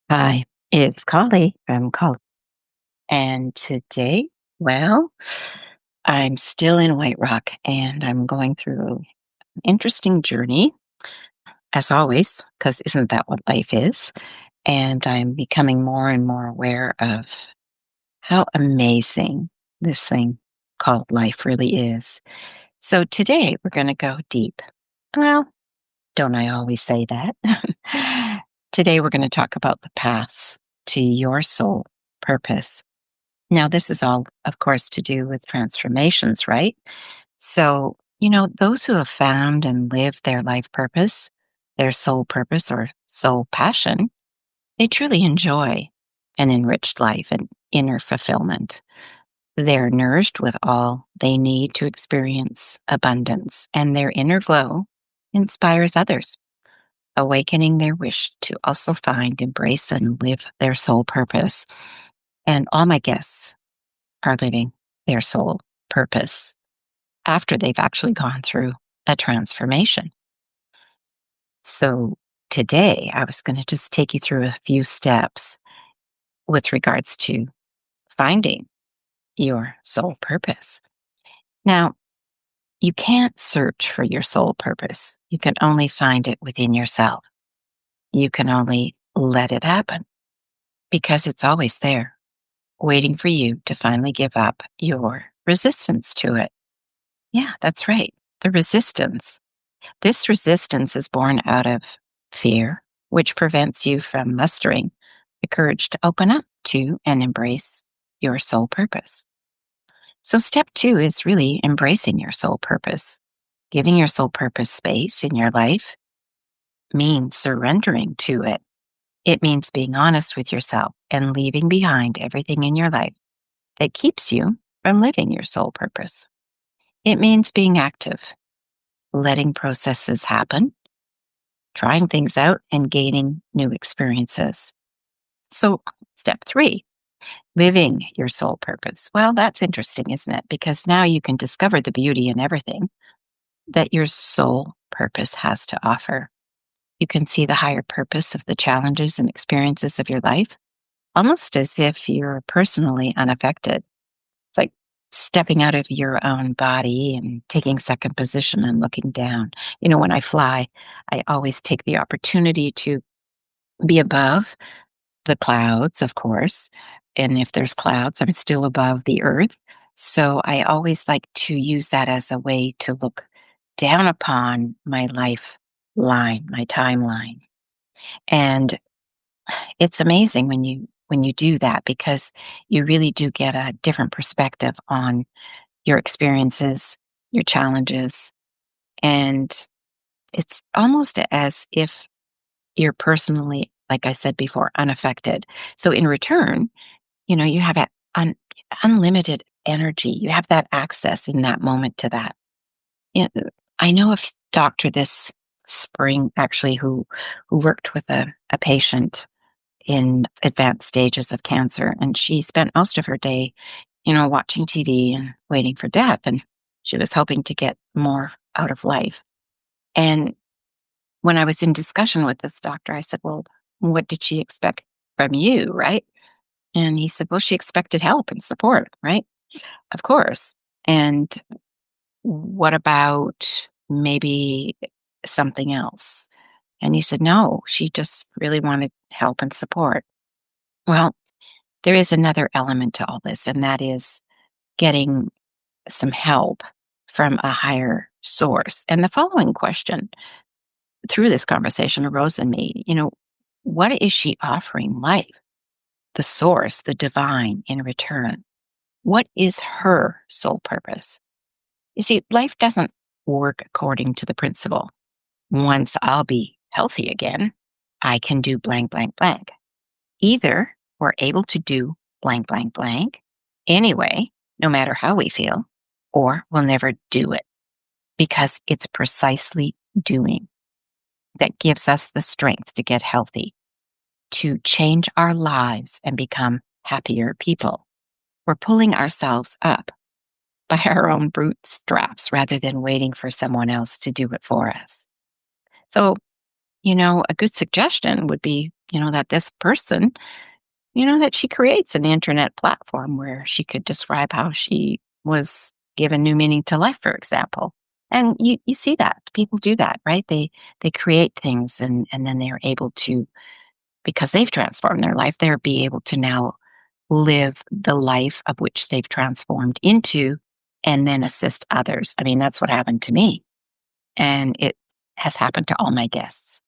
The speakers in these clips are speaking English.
Hi, it's Colli from Colli. And today, well, I'm still in White Rock and I'm going through an interesting journey, as always, because isn't that what life is? And I'm becoming more and more aware of how amazing this thing called life really is. So today we're going to go deep. Well, don't I always say that? Today we're going to talk about the paths to your soul purpose. Now, this is all, of course, to do with transformations, right? So, those who have found and lived their life purpose, their soul purpose or soul passion, they truly enjoy an enriched life and inner fulfillment. They're nourished with all they need to experience abundance, and their inner glow inspires others, awakening their wish to also find, embrace, and live their soul purpose. And all my guests are living their soul purpose after they've actually gone through a transformation. So today I was going to just take you through a few steps with regards to finding your soul purpose. Now, you can't search for your soul purpose. You can only find it within yourself. You can only let it happen because it's always there, waiting for you to finally give up your resistance to it. Yeah, that's right. The resistance. This resistance is born out of fear, which prevents you from mustering the courage to open up to and embrace your soul purpose. So, step two is really embracing your soul purpose. Giving your soul purpose space in your life means surrendering to it. It means being honest with yourself and leaving behind everything in your life that keeps you from living your soul purpose. It means being active, letting processes happen, trying things out, and gaining new experiences. So, step three, living your soul purpose. Well, that's interesting, isn't it? Because now you can discover the beauty in everything that your soul purpose has to offer. You can see the higher purpose of the challenges and experiences of your life, almost as if you're personally unaffected. It's like stepping out of your own body and taking second position and looking down. When I fly, I always take the opportunity to be above the clouds, of course. And if there's clouds, I'm still above the earth. So I always like to use that as a way to look down upon my lifeline, my timeline. And it's amazing when you do that because you really do get a different perspective on your experiences, your challenges, and it's almost as if you're personally, like I said before, unaffected. So in return, you have that unlimited energy. You have that access in that moment to that. I know a doctor this spring actually who worked with a patient in advanced stages of cancer, and she spent most of her day, watching TV and waiting for death, and she was hoping to get more out of life. And when I was in discussion with this doctor, I said, "Well, what did she expect from you, right?" And he said, "Well, she expected help and support, right? Of course. And what about maybe something else?" And he said, "No, she just really wanted help and support." Well, there is another element to all this, and that is getting some help from a higher source. And the following question through this conversation arose in me, what is she offering life, the source, the divine in return? What is her soul purpose? You see, life doesn't work according to the principle, once I'll be healthy again, I can do blank, blank, blank. Either we're able to do blank, blank, blank anyway, no matter how we feel, or we'll never do it because it's precisely doing that gives us the strength to get healthy, to change our lives and become happier people. We're pulling ourselves up by our own bootstraps rather than waiting for someone else to do it for us. So, a good suggestion would be, that this person, that she creates an internet platform where she could describe how she was given new meaning to life, for example. And you see that people do that, right? They create things, and then they're able to, because they've transformed their life, they're be able to now live the life of which they've transformed into, and then assist others. I mean, that's what happened to me, and it has happened to all my guests.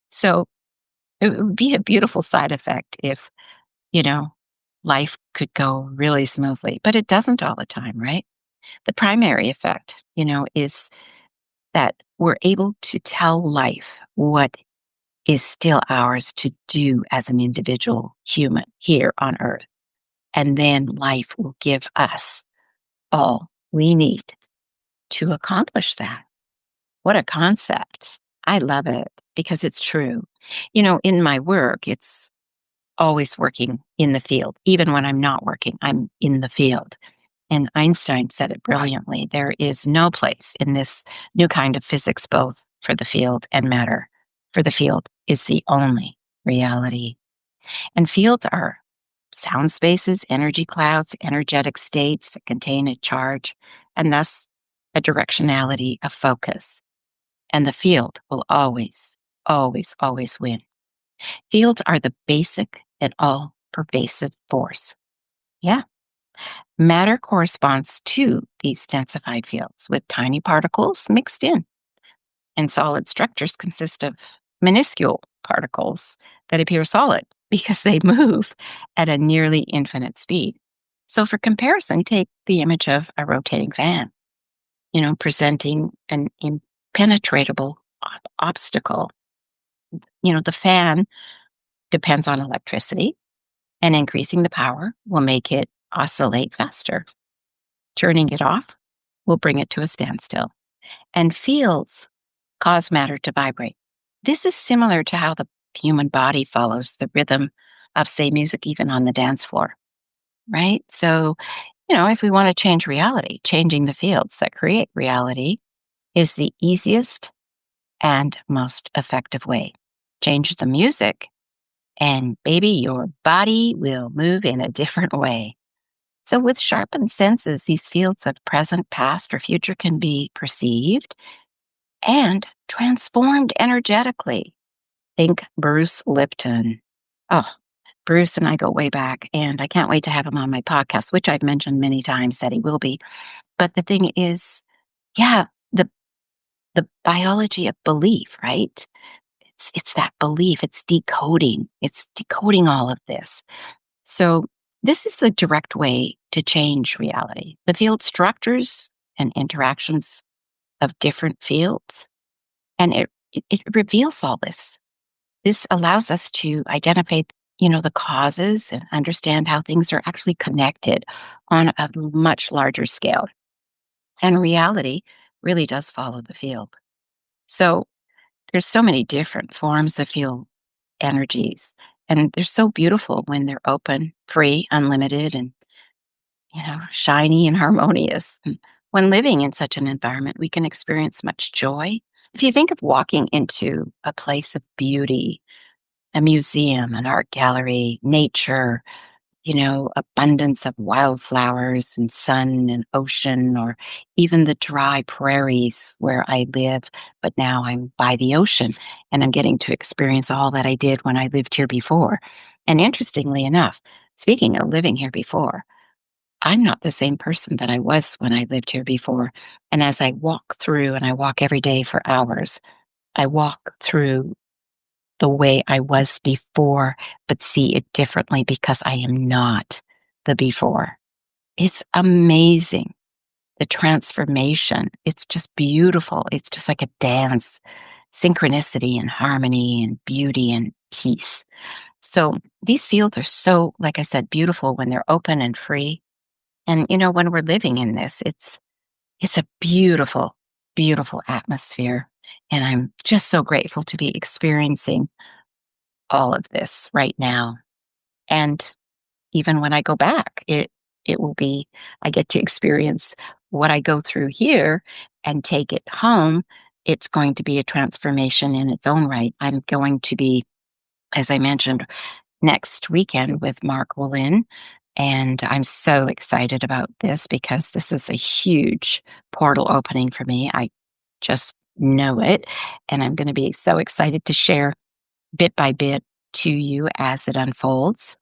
So it would be a beautiful side effect if, you know, life could go really smoothly, but it doesn't all the time, right? The primary effect, is that we're able to tell life what is still ours to do as an individual human here on earth. And then life will give us all we need to accomplish that. What a concept. I love it because it's true. In my work, it's always working in the field. Even when I'm not working, I'm in the field. And Einstein said it brilliantly. There is no place in this new kind of physics, both for the field and matter. For the field is the only reality. And fields are sound spaces, energy clouds, energetic states that contain a charge, and thus a directionality of focus. And the field will always, always, always win. Fields are the basic and all pervasive force. Yeah. Matter corresponds to these densified fields with tiny particles mixed in. And solid structures consist of minuscule particles that appear solid because they move at a nearly infinite speed. So, for comparison, take the image of a rotating fan, presenting an impenetrable obstacle. The fan depends on electricity, and increasing the power will make it oscillate faster. Turning it off will bring it to a standstill. And fields cause matter to vibrate. This is similar to how the human body follows the rhythm of, say, music, even on the dance floor, right? So, if we want to change reality, changing the fields that create reality is the easiest and most effective way. Change the music, and baby, your body will move in a different way. So, with sharpened senses, these fields of present, past, or future can be perceived and transformed energetically. Think Bruce Lipton. Oh, Bruce and I go way back, and I can't wait to have him on my podcast, which I've mentioned many times that he will be. But the thing is, yeah, the biology of belief, right? It's that belief. It's decoding. It's decoding all of this. So this is the direct way to change reality. The field structures and interactions of different fields, and it reveals all this. This allows us to identify, the causes and understand how things are actually connected on a much larger scale. And reality really does follow the field. So there's so many different forms of field energies, and they're so beautiful when they're open, free, unlimited, and shiny and harmonious. And when living in such an environment, we can experience much joy. If you think of walking into a place of beauty, a museum, an art gallery, nature, abundance of wildflowers and sun and ocean, or even the dry prairies where I live, but now I'm by the ocean and I'm getting to experience all that I did when I lived here before. And interestingly enough, speaking of living here before, I'm not the same person that I was when I lived here before. And as I walk through, and I walk every day for hours, I walk through the way I was before, but see it differently because I am not the before. It's amazing. The transformation. It's just beautiful. It's just like a dance, synchronicity and harmony and beauty and peace. So these fields are so, like I said, beautiful when they're open and free. And, when we're living in this, it's a beautiful, beautiful atmosphere. And I'm just so grateful to be experiencing all of this right now. And even when I go back, it will be, I get to experience what I go through here and take it home. It's going to be a transformation in its own right. I'm going to be as I mentioned, next weekend with Mark Wallin. And I'm so excited about this because this is a huge portal opening for me. I just know it. And I'm going to be so excited to share bit by bit to you as it unfolds.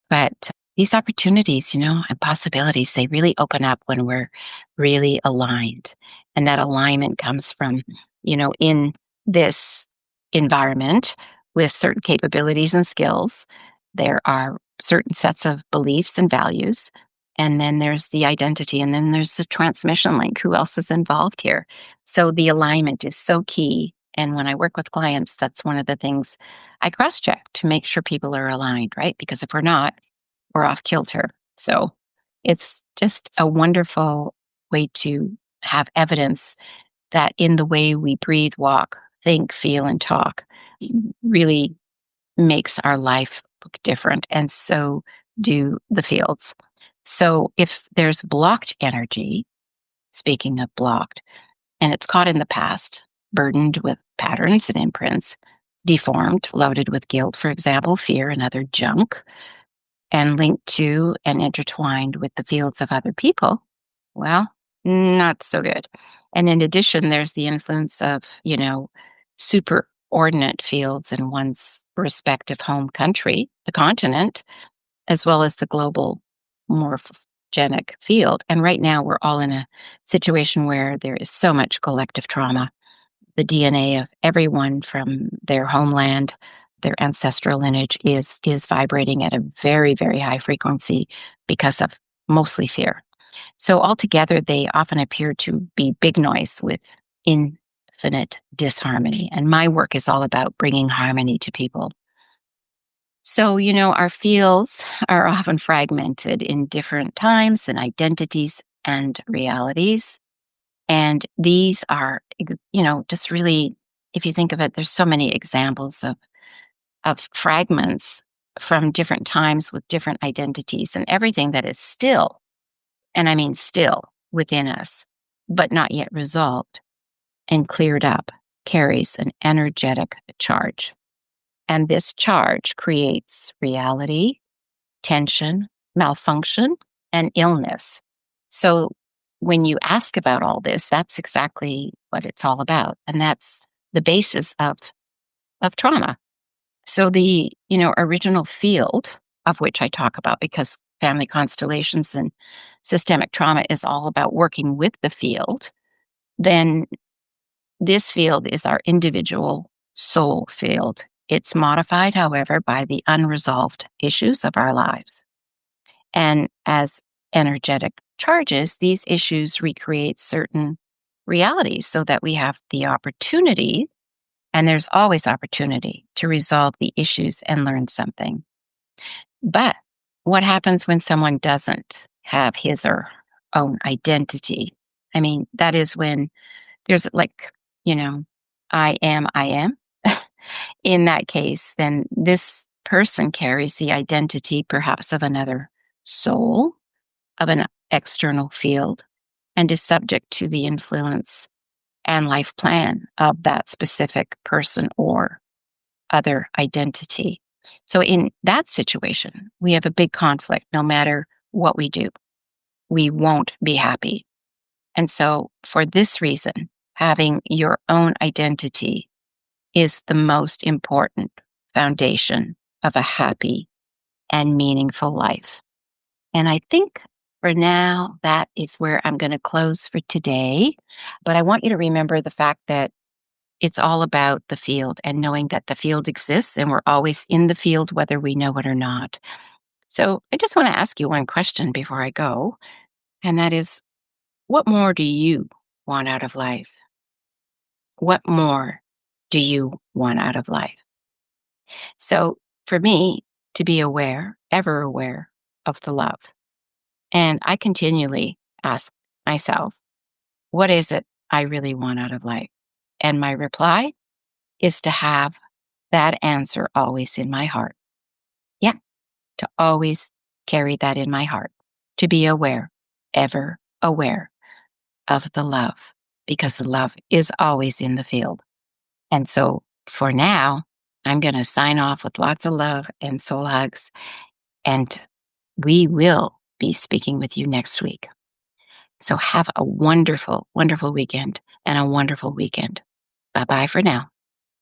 But these opportunities, and possibilities, they really open up when we're really aligned. And that alignment comes from, in this environment with certain capabilities and skills, there are certain sets of beliefs and values. And then there's the identity, and then there's the transmission link. Who else is involved here? So the alignment is so key. And when I work with clients, that's one of the things I cross check to make sure people are aligned, right? Because if we're not, we're off kilter. So it's just a wonderful way to have evidence that in the way we breathe, walk, think, feel, and talk really makes our life look different. And so do the fields. So if there's blocked energy, speaking of blocked, and it's caught in the past, burdened with patterns and imprints, deformed, loaded with guilt, for example, fear, and other junk, and linked to and intertwined with the fields of other people, well, not so good. And in addition, there's the influence of, superordinate fields in one's respective home country, the continent, as well as the global morphogenic field. And right now, we're all in a situation where there is so much collective trauma. The DNA of everyone from their homeland, their ancestral lineage is vibrating at a very, very high frequency because of mostly fear. So altogether, they often appear to be big noise with infinite disharmony. And my work is all about bringing harmony to people. So, our fields are often fragmented in different times and identities and realities. And these are, just really, if you think of it, there's so many examples of fragments from different times with different identities and everything that is still, and I mean still, within us, but not yet resolved and cleared up, carries an energetic charge. And this charge creates reality, tension, malfunction, and illness. So when you ask about all this, that's exactly what it's all about. And that's the basis of trauma. So the, original field of which I talk about, because family constellations and systemic trauma is all about working with the field, then this field is our individual soul field. It's modified, however, by the unresolved issues of our lives. And as energetic charges, these issues recreate certain realities so that we have the opportunity, and there's always opportunity, to resolve the issues and learn something. But what happens when someone doesn't have his or own identity? I mean, that is when there's like, I am. In that case, then this person carries the identity perhaps of another soul, of an external field, and is subject to the influence and life plan of that specific person or other identity. So in that situation, we have a big conflict. No matter what we do, we won't be happy. And so for this reason, having your own identity is the most important foundation of a happy and meaningful life. And I think for now, that is where I'm going to close for today. But I want you to remember the fact that it's all about the field and knowing that the field exists and we're always in the field, whether we know it or not. So I just want to ask you one question before I go. And that is, what more do you want out of life? What more do you want out of life? So for me, to be aware, ever aware of the love. And I continually ask myself, what is it I really want out of life? And my reply is to have that answer always in my heart. Yeah, to always carry that in my heart, to be aware, ever aware of the love, because the love is always in the field. And so for now, I'm going to sign off with lots of love and soul hugs, and we will be speaking with you next week. So have a wonderful, wonderful weekend and a wonderful weekend. Bye bye for now.